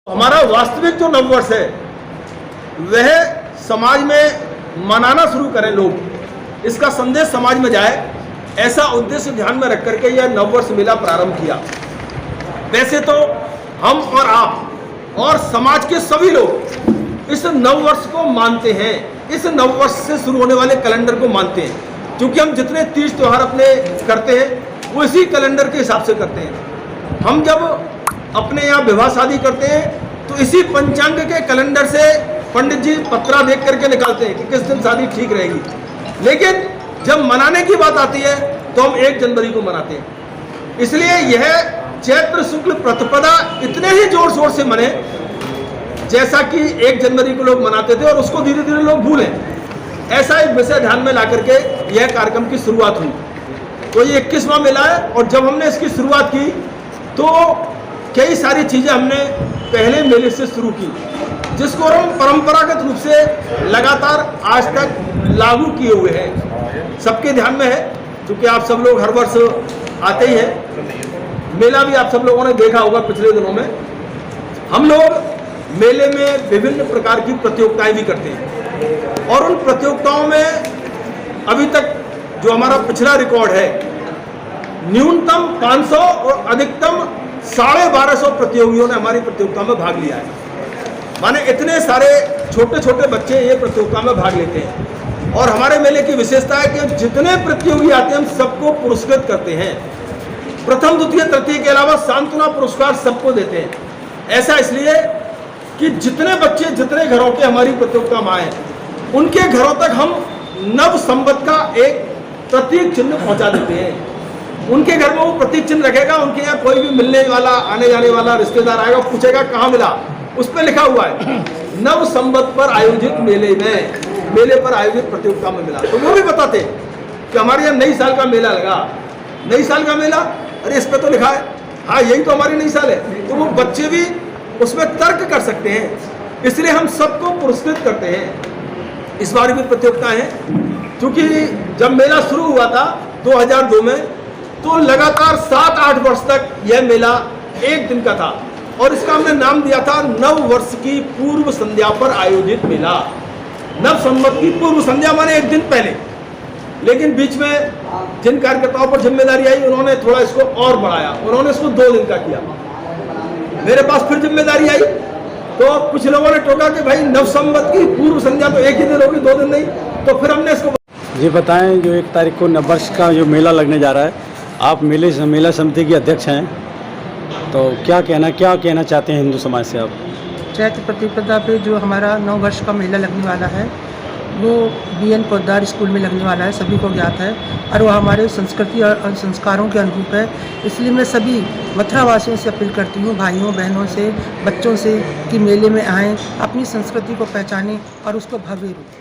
हमारा वास्तविक जो नववर्ष है वह समाज में मनाना शुरू करें लोग, इसका संदेश समाज में जाए, ऐसा उद्देश्य ध्यान में रख करके यह नववर्ष मेला प्रारंभ किया। वैसे तो हम और आप और समाज के सभी लोग इस नववर्ष को मानते हैं, इस नववर्ष से शुरू होने वाले कैलेंडर को मानते हैं, क्योंकि हम जितने तीज त्योहार अपने करते हैं वो इसी कैलेंडर के हिसाब से करते हैं। हम जब अपने यहाँ विवाह शादी करते हैं तो इसी पंचांग के कैलेंडर से पंडित जी पत्रा देख करके निकालते हैं कि किस दिन शादी ठीक रहेगी। लेकिन जब मनाने की बात आती है तो हम 1 जनवरी को मनाते हैं। इसलिए यह चैत्र शुक्ल प्रतिपदा इतने ही जोर शोर से मने जैसा कि 1 जनवरी को लोग मनाते थे और उसको धीरे धीरे लोग भूलें, ऐसा एक विषय ध्यान में ला करके यह कार्यक्रम की शुरुआत हुई। तो ये 21वां मेला है और जब हमने इसकी शुरुआत की तो कई सारी चीज़ें हमने पहले मेले से शुरू की, जिसको हम परंपरागत रूप से लगातार आज तक लागू किए हुए हैं। सबके ध्यान में है, क्योंकि आप सब लोग हर वर्ष आते ही हैं। मेला भी आप सब लोगों ने देखा होगा पिछले दिनों में। हम लोग मेले में विभिन्न प्रकार की प्रतियोगिताएं भी करते हैं और उन प्रतियोगिताओं में अभी तक जो हमारा पिछला रिकॉर्ड है, न्यूनतम 500 और अधिकतम 1250 प्रतियोगियों ने हमारी प्रतियोगिता में भाग लिया है। माने इतने सारे छोटे छोटे बच्चे ये प्रतियोगिता में भाग लेते हैं। और हमारे मेले की विशेषता है कि जितने प्रतियोगी आते हैं हम सबको पुरस्कृत करते हैं। प्रथम द्वितीय तृतीय के अलावा सांत्वना पुरस्कार सबको देते हैं। ऐसा इसलिए कि जितने बच्चे जितने घरों के हमारी प्रतियोगिता में आए उनके घरों तक हम नव संवत का एक प्रतीक चिन्ह पहुंचा देते हैं। उनके घर में वो प्रतीक चिन्ह रखेगा, उनके यहाँ कोई भी मिलने वाला आने जाने वाला रिश्तेदार आएगा, पूछेगा कहाँ मिला, उस पर लिखा हुआ है नव संवत पर आयोजित मेले पर आयोजित प्रतियोगिता में मिला। तो वो भी बताते कि हमारे यहाँ नई साल का मेला लगा। नई साल का मेला, अरे इस पर तो लिखा है, हाँ यही तो हमारी नई साल है। तो वो बच्चे भी उसमें तर्क कर सकते हैं, इसलिए हम सबको पुरस्कृत करते हैं। इस बार भी प्रतियोगिता है, क्योंकि जब मेला शुरू हुआ था 2002 में तो लगातार 7-8 वर्ष तक यह मेला 1 दिन का था और इसका हमने नाम दिया था नव वर्ष की पूर्व संध्या पर आयोजित मेला। नव संवत की पूर्व संध्या माने 1 दिन पहले। लेकिन बीच में जिन कार्यकर्ताओं पर जिम्मेदारी आई उन्होंने थोड़ा इसको और बढ़ाया, उन्होंने इसको 2 दिन का किया। मेरे पास फिर जिम्मेदारी आई तो कुछ लोगों ने टोका कि भाई नव संवत की पूर्व संध्या तो 1 ही दिन होगी, 2 दिन नहीं। तो फिर हमने इसको जी बताएं, जो 1 तारीख को नववर्ष का जो मेला लगने जा रहा है, आप मेला समिति के अध्यक्ष हैं, तो क्या कहना चाहते हैं हिंदू समाज से आप? चैत्र प्रतिपदा पे जो हमारा 9 वर्ष का मेला लगने वाला है वो BN पोद्दार स्कूल में लगने वाला है, सभी को ज्ञात है और वो हमारे संस्कृति और संस्कारों के अनुरूप है। इसलिए मैं सभी मथुरा वासियों से अपील करती हूँ, भाइयों बहनों से, बच्चों से, कि मेले में आएँ, अपनी संस्कृति को पहचानें और उसको भव्य रूप